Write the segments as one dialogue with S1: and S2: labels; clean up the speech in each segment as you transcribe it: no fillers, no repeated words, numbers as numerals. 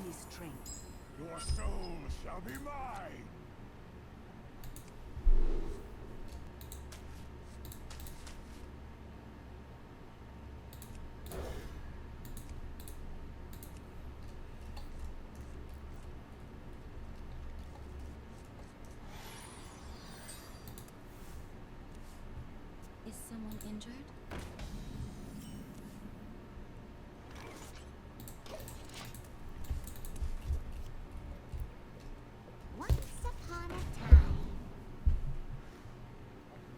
S1: mighty strength.
S2: Your soul shall be mine.
S3: Is someone injured?
S4: Once upon a time.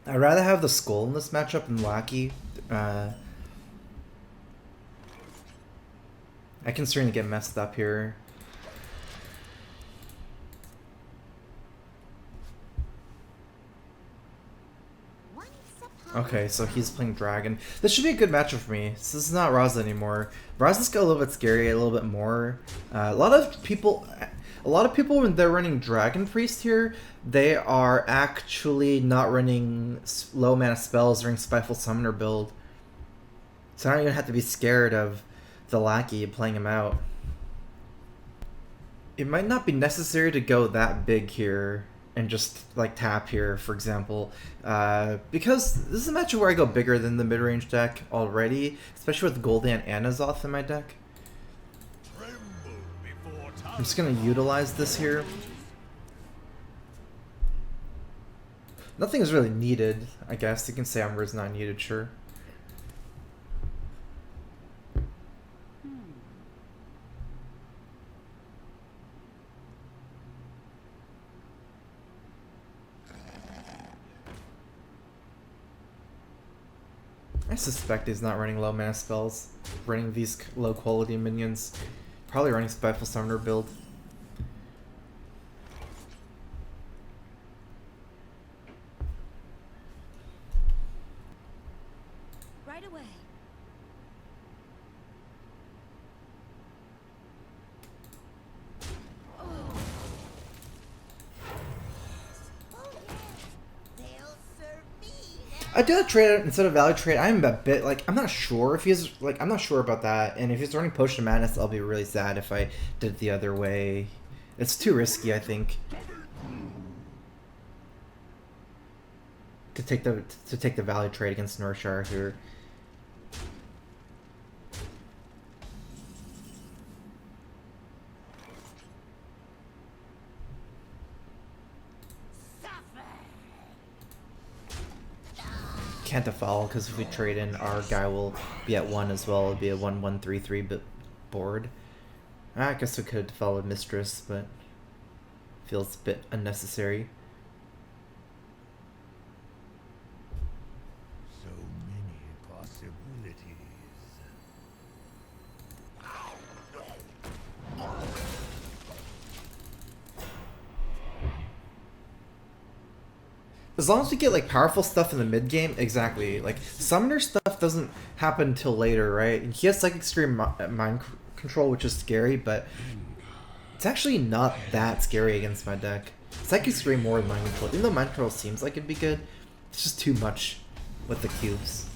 S5: I'd rather have the skull in this matchup than Lackey. I can certainly get messed up here. Okay, so he's playing Dragon. This should be a good matchup for me. So this is not Raza anymore. Raza's got a little bit scary, a little bit more. A lot of people when they're running Dragon Priest here, they are actually not running low mana spells during Spiteful Summoner build. So I don't even have to be scared of the Lackey playing him out. It might not be necessary to go that big here and just like tap here, for example, because this is a matchup where I go bigger than the mid-range deck already, especially with Gul'dan and Azoth in my deck. I'm just gonna utilize this here. Nothing is really needed, I guess. You can say Umber's not needed, sure. I suspect he's not running low mana spells, running these low quality minions. Probably running Spiteful Summoner build.
S3: Right away.
S5: I do a trade instead of value trade. I'm a bit like I'm not sure if he's like I'm not sure about that. And if he's running Potion of Madness, I'll be really sad if I did it the other way. It's too risky, I think, to take the value trade against Northshire here. Can't defile because if we trade in, our guy will be at 1 as well. It'll be a 1-1-3-3 bit board. I guess we could have followed Mistress, but feels a bit unnecessary.
S2: So many possibilities.
S5: As long as we get like powerful stuff in the mid game, exactly. Like summoner stuff doesn't happen until later, right? And he has Psychic Scream mind control, which is scary, but it's actually not that scary against my deck. Psychic Scream more than mind control. Even though mind control seems like it'd be good, it's just too much with the cubes.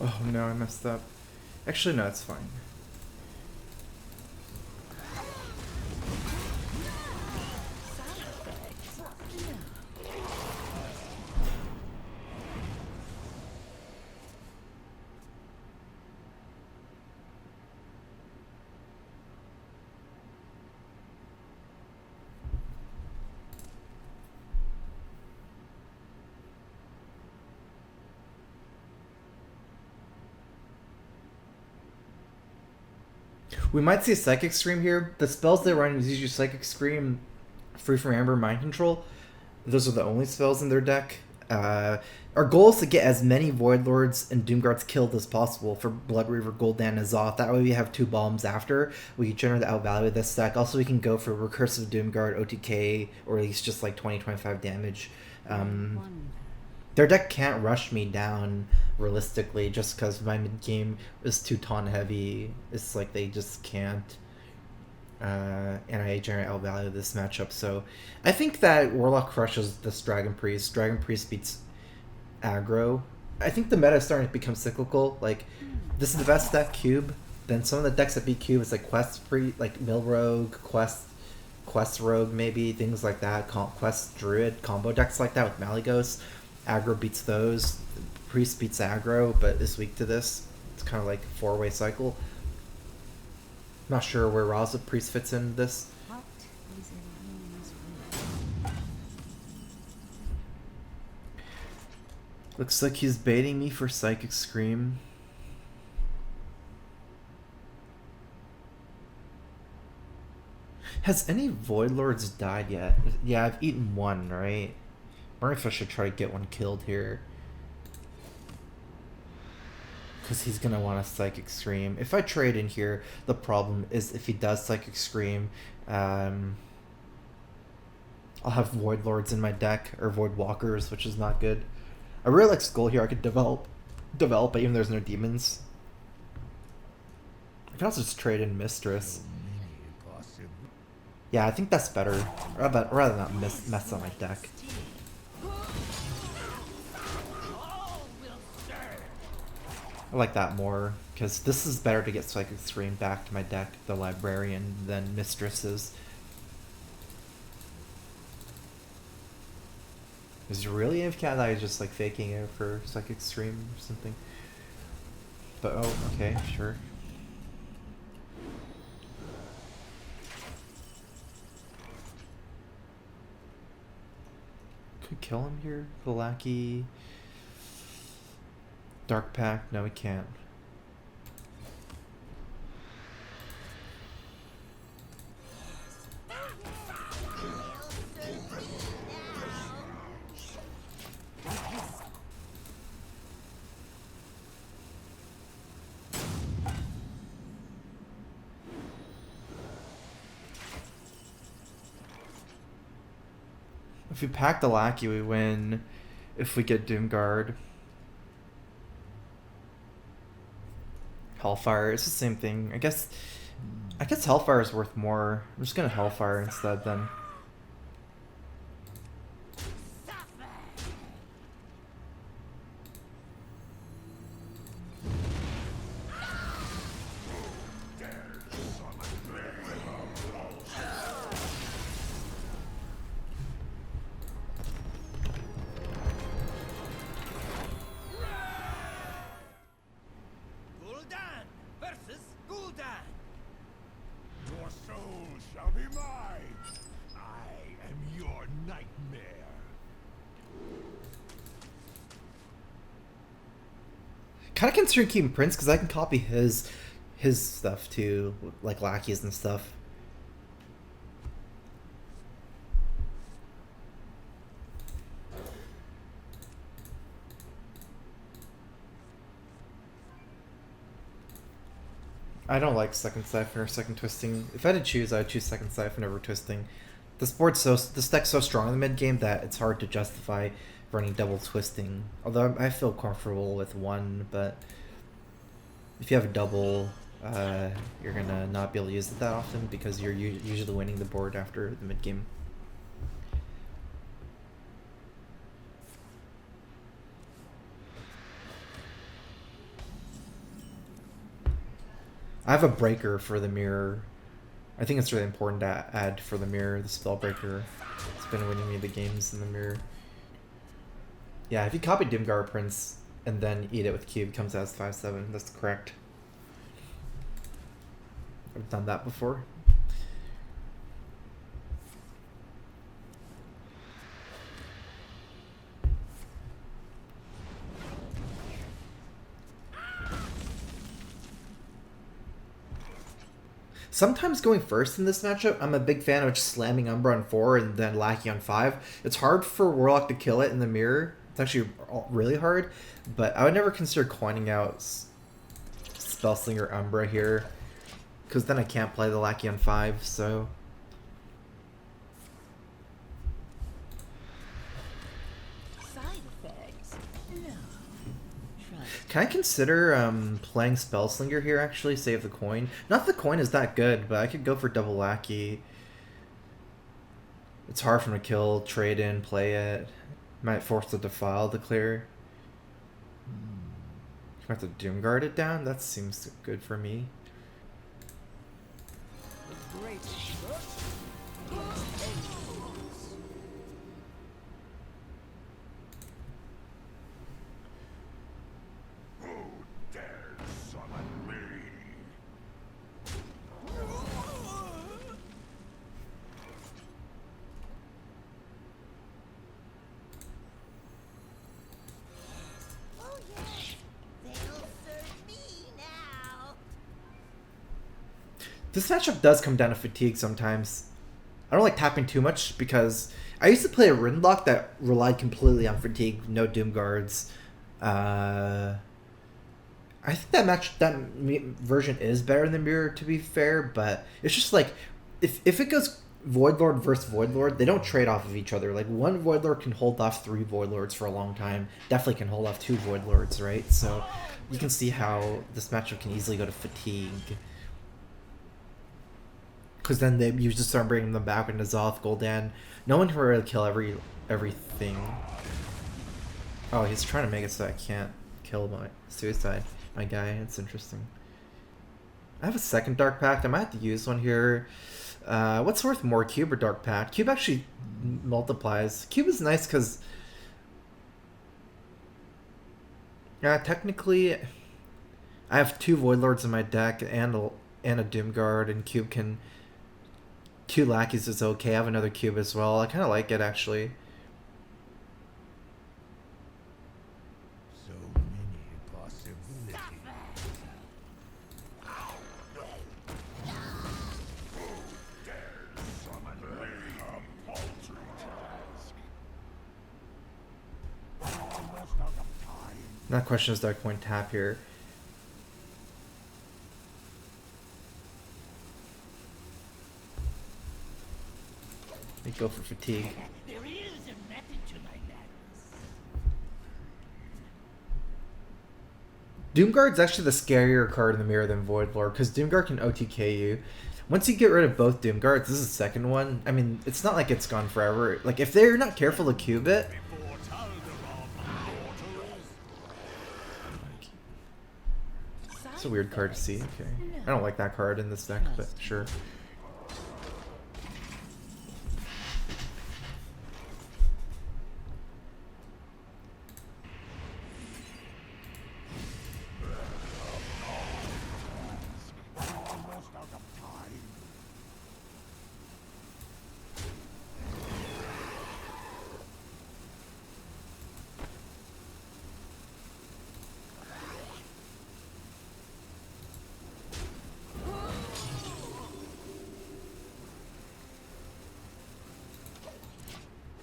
S5: Oh no, I messed up. Actually, no, it's fine. We might see a Psychic Scream here. The spells they run is usually Psychic Scream, Free from Amber, Mind Control. Those are the only spells in their deck. Our goal is to get as many Void Lords and Doomguards killed as possible for Blood Reaver, Gul'dan, and Azoth. That way we have 2 bombs after. We generally outvalue this deck. Also, we can go for Recursive Doomguard, OTK, or at least just like 20-25 damage. Their deck can't rush me down realistically just because my mid game is too taunt heavy. It's like they just can't. And I generally outvalue this matchup. So I think that Warlock crushes this Dragon Priest. Dragon Priest beats aggro. I think the meta is starting to become cyclical. Like, this is the best deck, Cube. Then some of the decks that beat Cube is like like Mill Rogue, Quest Rogue, maybe, things like that. Quest Druid, combo decks like that with Malygos. Aggro beats those. Priest beats aggro, but is weak to this. It's kind of like a 4-way cycle. Not sure where Raza Priest fits in this.
S3: What is in this room?
S5: Looks like he's baiting me for Psychic Scream. Has any Void Lords died yet? Yeah, I've eaten one, right? I wonder if I should try to get one killed here. Because he's going to want a Psychic Scream. If I trade in here, the problem is if he does Psychic Scream, I'll have Void Lords in my deck, or Void Walkers, which is not good. I really like Skull here. I could develop it even though there's no demons. I can also just trade in Mistress. Yeah, I think that's better. Rather not mess on my deck. I like that more, because this is better to get Psychic Scream back to my deck, the Librarian, than Mistresses. Is it really AFK that I was just like faking it for Psychic Scream or something? But oh, okay, sure. Could kill him here, the lackey. Dark Pact, no we can't. If we pack the lackey, we win. If we get Doomguard. Hellfire, it's the same thing. I guess Hellfire is worth more. I'm just gonna Hellfire instead then.
S2: Your soul shall be mine. I am your nightmare.
S5: Kind of considering keeping Prince because I can copy his stuff too, like lackeys and stuff. I don't like second siphon or second twisting. If I had to choose, I would choose second siphon over twisting. This deck's so strong in the mid game that it's hard to justify running double twisting. Although I feel comfortable with one, but if you have a double, you're gonna not be able to use it that often because you're usually winning the board after the mid game. I have a breaker for the mirror. I think it's really important to add for the mirror, the spell breaker. It's been winning me the games in the mirror. Yeah, if you copy Doomguard Prince and then eat it with Cube, it comes out as 5/7. That's correct. I've done that before. Sometimes going first in this matchup, I'm a big fan of just slamming Umbra on 4 and then Lackey on 5. It's hard for Warlock to kill it in the mirror. It's actually really hard, but I would never consider coining out Spellslinger Umbra here, because then I can't play the Lackey on 5, so...
S3: Side effects? No.
S5: Can I consider playing Spellslinger here, actually? Save the coin. Not that the coin is that good, but I could go for double Lackey. It's hard for him to kill, trade in, play it. Might force the Defile to clear. I have to Doomguard it down? That seems good for me.
S2: Who dares summon me?
S4: Oh yes, they'll serve me now.
S5: This matchup does come down to fatigue sometimes. I don't like tapping too much because I used to play a Rinlock that relied completely on fatigue, no Doomguards. I think that version is better than Mirror, to be fair, but it's just like if it goes Voidlord versus Voidlord, they don't trade off of each other. Like one Voidlord can hold off 3 Voidlords for a long time. Definitely can hold off 2 Voidlords, right? So you can see how this matchup can easily go to fatigue. Because then they usually start bringing them back with N'Zoth, Gul'dan. No one can really kill everything. Oh, he's trying to make it so I can't kill my suicide. My guy, it's interesting. I have a second Dark Pact. I might have to use one here. What's worth more, Cube or Dark Pact? Cube actually multiplies. Cube is nice because... technically, I have 2 Voidlords in my deck and a Doomguard, and Cube can... 2 Lackeys is okay. I have another Cube as well. I kind of like it, actually.
S2: So many possibilities. Who dares summon me? A paltry task. Almost out of time.
S5: Not question is Dark Point tap here. They go for fatigue.
S1: There is a method to my madness.
S5: Doomguard's actually the scarier card in the mirror than Voidlord, because Doomguard can OTK you. Once you get rid of both Doomguards, this is the second one. I mean, it's not like it's gone forever. Like, if they're not careful to cube it... It's a weird card to see. Okay. I don't like that card in this deck, but sure.
S2: Almost out of time.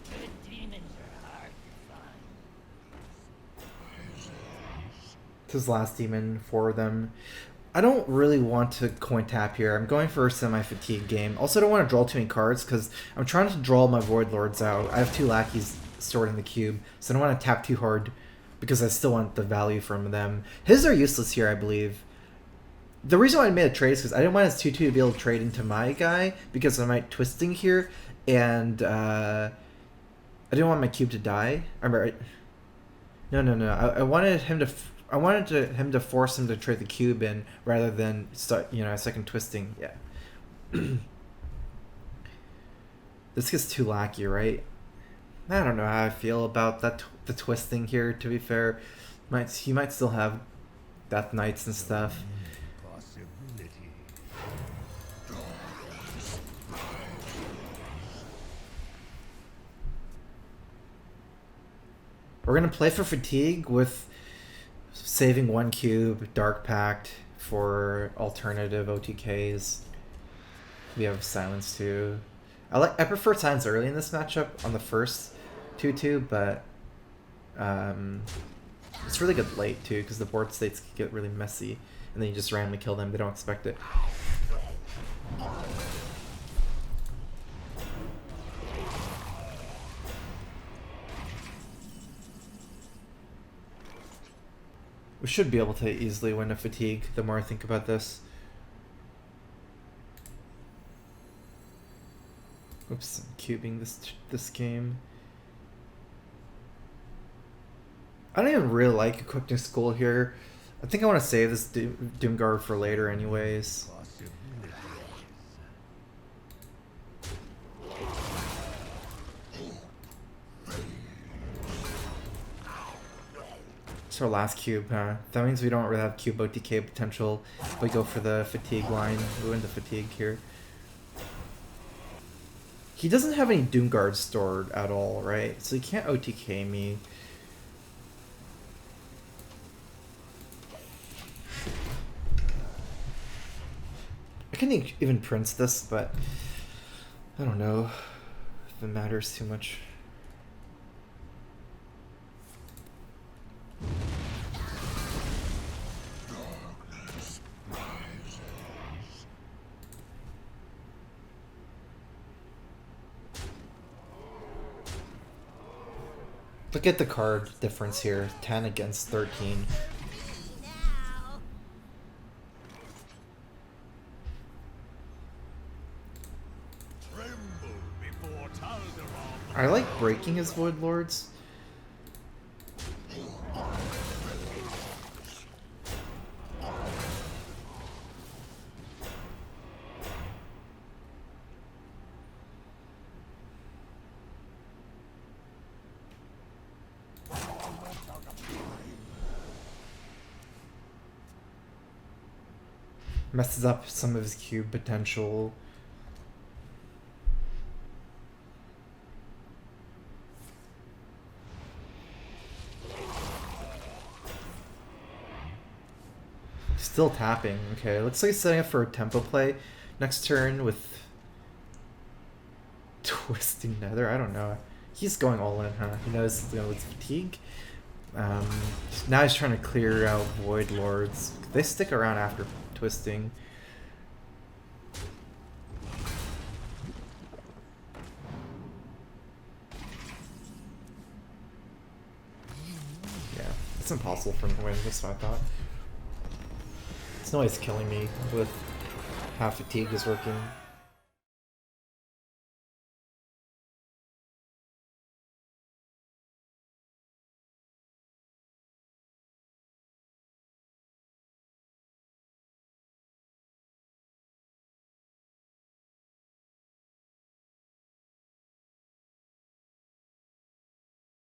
S1: Good demons are hard to find.
S5: This is last demon for them. I don't really want to coin tap here. I'm going for a semi-fatigue game. Also, don't want to draw too many cards because I'm trying to draw my Void Lords out. I have 2 Lackeys stored in the cube, so I don't want to tap too hard because I still want the value from them. His are useless here, I believe. The reason why I made a trade is because I didn't want his 2-2 to be able to trade into my guy because I might twisting here, and I didn't want my cube to die. No. I wanted him to... him to force him to trade the cube in rather than start, a second twisting. Yeah. This gets too lackey, right? I don't know how I feel about that the twisting here, to be fair. He might still have Death Knights and stuff.
S2: Possibility.
S5: We're going to play for fatigue with saving 1 cube, Dark Pact for alternative OTKs. We have Silence too. I prefer Silence early in this matchup on the first 2-2, but It's really good late too, because the board states can get really messy, and then you just randomly kill them. They don't expect it. We should be able to easily win a fatigue, the more I think about this. Oops, I'm cubing this game. I don't even really like equipping school here. I think I want to save this Doomguard for later anyways. It's our last cube, huh? That means we don't really have cube OTK potential. We go for the fatigue line. We win the fatigue here. He doesn't have any Doomguard stored at all, right? So he can't OTK me. I can even prince this, but I don't know if it matters too much. Look at the card difference here, 10 against 13.
S4: Now.
S2: Tremble before Taldaram.
S5: I like breaking his Void Lords. Messes up some of his cube potential. Still tapping. Okay, looks like he's setting up for a tempo play next turn with Twisting Nether. I don't know. He's going all in, huh? He knows he's going with fatigue. Now he's trying to clear out Void Lords. They stick around after Twisting. Yeah, it's impossible for him to win. That's what I thought. It's no way he's killing me with how fatigue is working.